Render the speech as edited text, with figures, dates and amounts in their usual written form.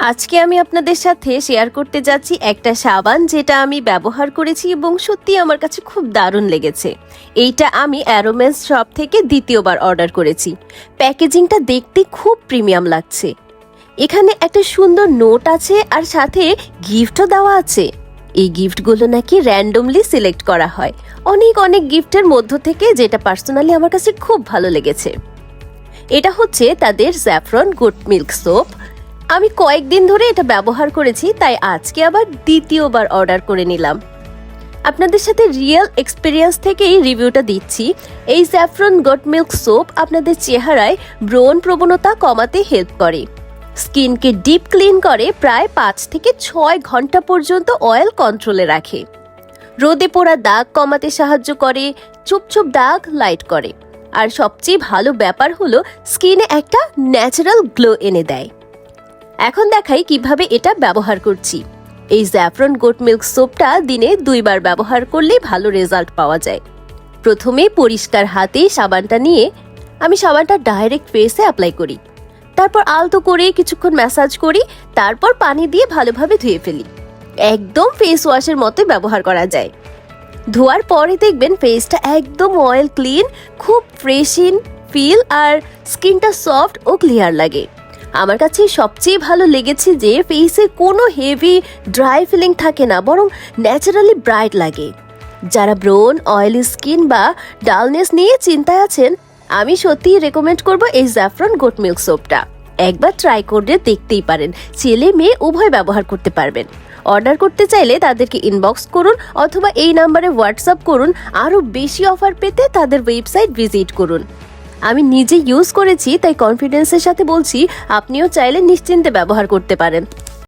আজকে আমি আপনাদের সাথে শেয়ার করতে যাচ্ছি একটা সাবান যেটা আমি ব্যবহার করেছি এবং সত্যি আমার কাছে খুব দারুণ লেগেছে। এইটা আমি অ্যারোমেন্স শপ থেকে দ্বিতীয়বার অর্ডার করেছি। প্যাকেজিংটা দেখতে খুব প্রিমিয়াম লাগছে। এখানে একটা সুন্দর নোট আছে আর সাথে গিফটও দেওয়া আছে। এই গিফটগুলো নাকি র্যান্ডমলি সিলেক্ট করা হয় অনেক গিফটের মধ্য থেকে, যেটা পার্সোনালি আমার কাছে খুব ভালো লেগেছে। এটা হচ্ছে তাদের স্যাফরন গোট মিল্ক সোপ। আমি কয়েকদিন ধরে এটা ব্যবহার করেছি, তাই আজকে আবার দ্বিতীয়বার অর্ডার করে নিলাম। আপনাদের সাথে রিয়েল এক্সপিরিয়েন্স থেকেই রিভিউটা দিচ্ছি। এই স্যাফরন গোট মিল্ক সোপ আপনাদের চেহারায় ব্রণ প্রবণতা কমাতে হেল্প করে, স্কিনকে ডিপ ক্লিন করে, প্রায় 5 থেকে 6 ঘন্টা পর্যন্ত অয়েল কন্ট্রোলে রাখে, রোদে পোড়া দাগ কমাতে সাহায্য করে, চুপচুপ দাগ লাইট করে, আর সবচেয়ে ভালো ব্যাপার হলো স্কিনে একটা ন্যাচারাল গ্লো এনে দেয়। এখন দেখাই কিভাবে এটা ব্যবহার করছি। এই স্যাফরন গোট মিল্ক সোপটা দিনে 2 বার ব্যবহার করলেই ভালো রেজাল্ট পাওয়া যায়। প্রথমে পরিষ্কার হাতে সাবানটা নিয়ে আমি সাবানটা ডাইরেক্ট ফেসে অ্যাপ্লাই করি, তারপর আলতো করে কিছুক্ষণ ম্যাসাজ করি, তারপর পানি দিয়ে ভালোভাবে ধুয়ে ফেলি। একদম ফেস ওয়াশের মতো ব্যবহার করা যায়। ধোয়ার পরে দেখবেন ফেসটা একদম অয়েল ক্লিন, খুব ফ্রেশিন ফিল আর স্কিনটা সফট ও ক্লিয়ার লাগে। আমার কাছে সবচেয়ে ভালো লেগেছে যে ফেসে কোনো হেভি ড্রাই ফিলিং থাকে না, বরং ন্যাচারালি ব্রাইট লাগে। যারা ব্রণ, অয়েলি স্কিন বা ডালনেস নিয়ে চিন্তায় আছেন, আমি সত্যিই রেকমেন্ড করব এই স্যাফরন গোট মিল্ক সোপটা। একবার ট্রাই করে দেখতেই পারেন, ছেলে মেয়ে উভয় ব্যবহার করতে পারবেন। অর্ডার করতে চাইলে তাদেরকে ইনবক্স করুন অথবা এই নাম্বারে হোয়াটসঅ্যাপ করুন। আরও বেশি অফার পেতে তাদের ওয়েবসাইট ভিজিট করুন। আমি নিজে ইউজ করেছি, তাই কনফিডেন্সের সাথে বলছি, আপনিও চাইলে নিশ্চিন্তে ব্যবহার করতে পারেন।